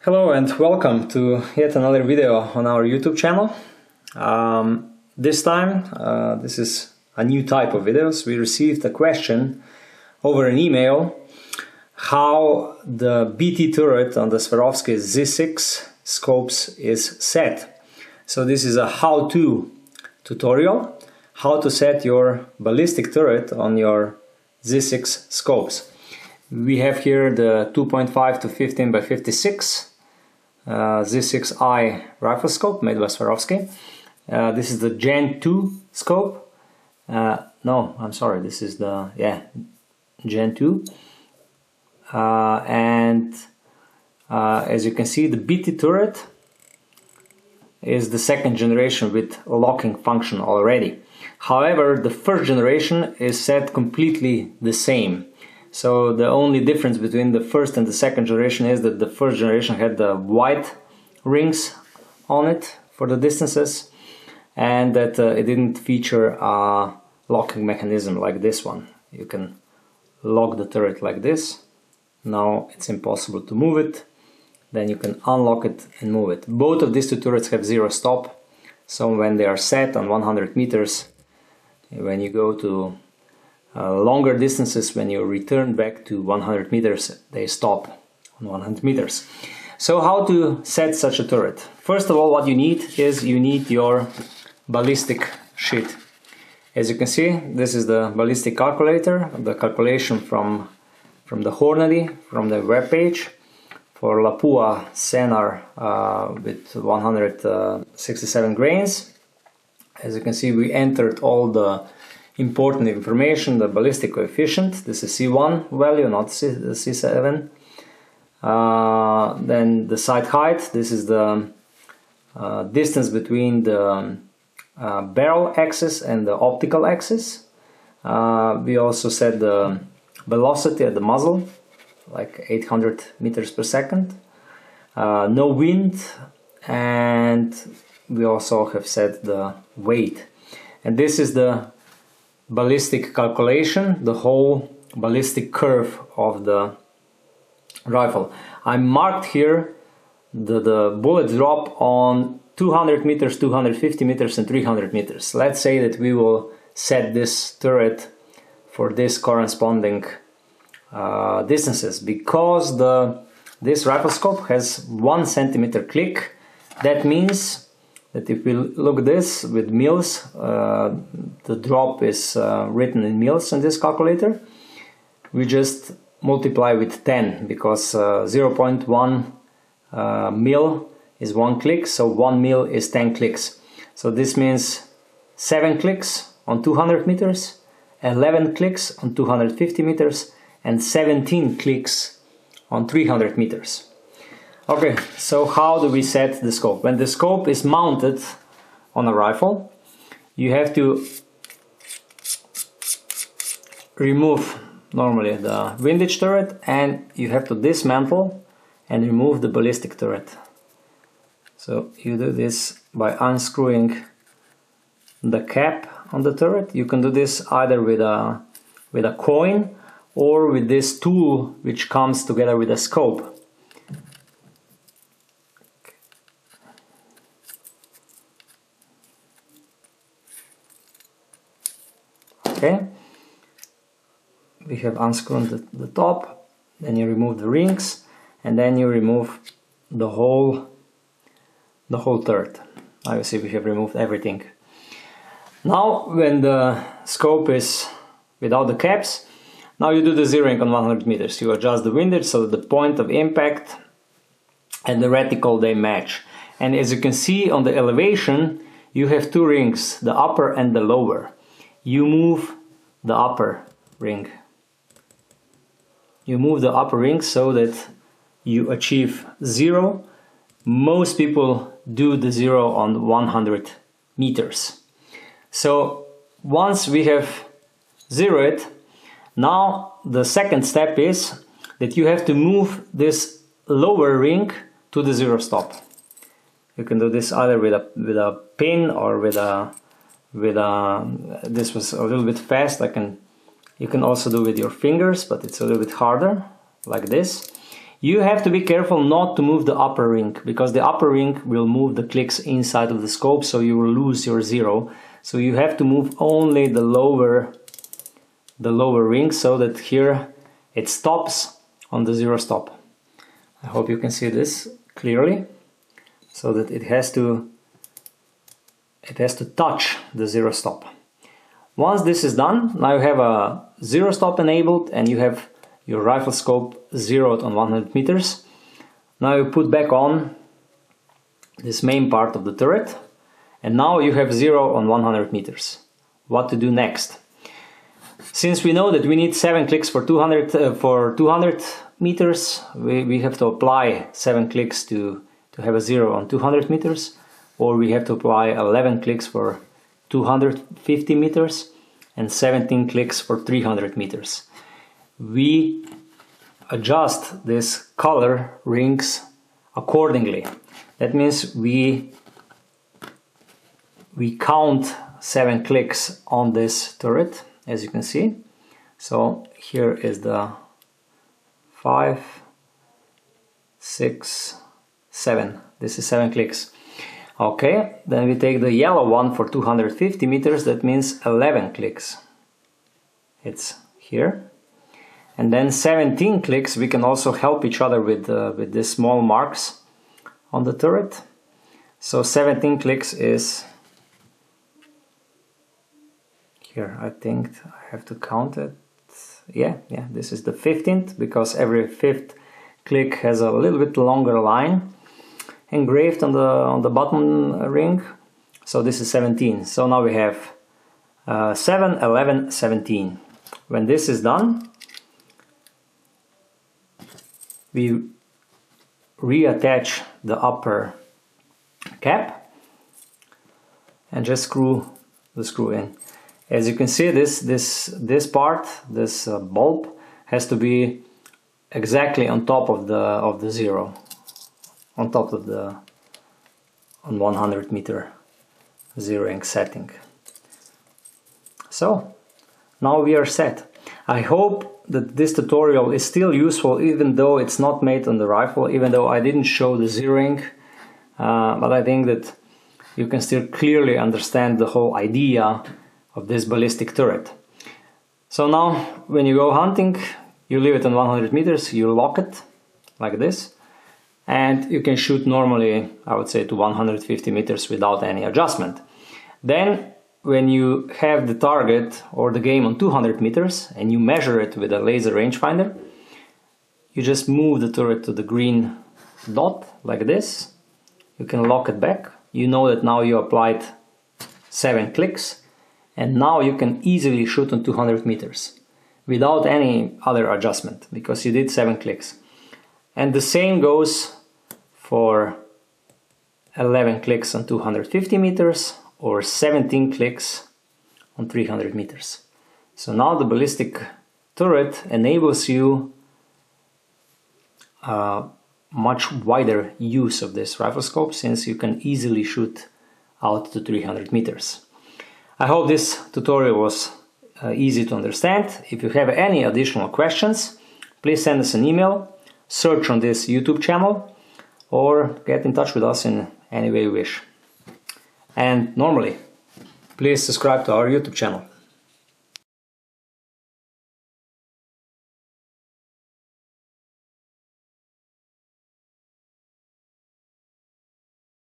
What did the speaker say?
Hello and welcome to yet another video on our YouTube channel. This time, this is a new type of videos. We received a question over an email how the BT turret on the Swarovski Z6 scopes is set. So this is a how-to tutorial, how to set your ballistic turret on your Z6 scopes. We have here the 2.5 to 15 by 56 Z6i rifle scope made by Swarovski. This is the Gen 2 scope. No, I'm sorry, this is the Gen 2. As you can see, the BT turret is the second generation with locking function already. However, the first generation is set completely the same. So the only difference between the first and the second generation is that the first generation had the white rings on it for the distances, and that it didn't feature a locking mechanism like this one. You can lock the turret like this. Now it's impossible to move it. Then you can unlock it and move it. Both of these two turrets have zero stop. So when they are set on 100 meters, when you go to longer distances, when you return back to 100 meters, they stop on 100 meters. So how to set such a turret? First of all, what you need is your ballistic sheet. As you can see, this is the ballistic calculator, the calculation from the Hornady, from the web page for Lapua Senar with 167 grains. As you can see, we entered all the important information, the ballistic coefficient. This is C1 value, not C7. Then the sight height. This is the distance between the barrel axis and the optical axis. We also set the velocity at the muzzle, like 800 meters per second. No wind, and we also have set the weight. And this is the ballistic calculation, the whole ballistic curve of the rifle. I marked here the bullet drop on 200 meters, 250 meters and 300 meters. Let's say that we will set this turret for this corresponding distances, because this rifle scope has 1 centimeter click. That means that if we look at this with mils, the drop is written in mils in this calculator. We just multiply with 10, because 0.1 mil is 1 click, so 1 mil is 10 clicks. So this means 7 clicks on 200 meters, 11 clicks on 250 meters, and 17 clicks on 300 meters. Okay, so how do we set the scope? When the scope is mounted on a rifle, you have to remove normally the windage turret, and you have to dismantle and remove the ballistic turret. So you do this by unscrewing the cap on the turret. You can do this either with a coin or with this tool which comes together with a scope. Okay, we have unscrewed the top, then you remove the rings, and then you remove the whole turret. Now you see we have removed everything. Now when the scope is without the caps, now you do the zeroing on 100 meters. You adjust the windage so that the point of impact and the reticle, they match. And as you can see on the elevation, you have two rings, the upper and the lower. You move the upper ring. You move the upper ring so that you achieve zero. Most people do the zero on 100 meters. So once we have zeroed it, now the second step is that you have to move this lower ring to the zero stop. You can do this either with a pin or with a this was a little bit fast. You can also do with your fingers, but it's a little bit harder, like this. You have to be careful not to move the upper ring, because the upper ring will move the clicks inside of the scope, so you will lose your 0. So you have to move only the lower ring, so that here it stops on the 0 stop. I hope you can see this clearly, so that it has to touch the 0 stop. Once this is done, now you have a 0 stop enabled and you have your rifle scope zeroed on 100 meters. Now you put back on this main part of the turret, and now you have 0 on 100 meters. What to do next? Since we know that we need 7 clicks for 200 meters, we have to apply 7 clicks to have a 0 on 200 meters, or we have to apply 11 clicks for 250 meters and 17 clicks for 300 meters. We adjust these color rings accordingly. That means we count 7 clicks on this turret, as you can see. So here is the 5, 6, 7. This is 7 clicks. Okay, then we take the yellow one for 250 meters, that means 11 clicks. It's here. And then 17 clicks, we can also help each other with these small marks on the turret. So 17 clicks is here. I think I have to count it. Yeah, this is the 15th, because every 5th click has a little bit longer line engraved on the bottom ring. So this is 17. So now we have 7, 11, 17. When this is done, we reattach the upper cap and just screw the screw in. As you can see, this part, this bulb, has to be exactly on top of the 0, on top of the 100 meter zeroing setting. So now we are set. I hope that this tutorial is still useful, even though it's not made on the rifle, even though I didn't show the zeroing, but I think that you can still clearly understand the whole idea of this ballistic turret. So now when you go hunting, you leave it on 100 meters, you lock it like this, and you can shoot normally, I would say, to 150 meters without any adjustment. Then when you have the target or the game on 200 meters and you measure it with a laser rangefinder, you just move the turret to the green dot like this. You can lock it back. You know that now you applied 7 clicks, and now you can easily shoot on 200 meters without any other adjustment, because you did 7 clicks. And the same goes for 11 clicks on 250 meters or 17 clicks on 300 meters. So now the ballistic turret enables you much wider use of this rifle scope, since you can easily shoot out to 300 meters. I hope this tutorial was easy to understand. If you have any additional questions, please send us an email, search on this YouTube channel, or get in touch with us in any way you wish. And normally, please subscribe to our YouTube channel.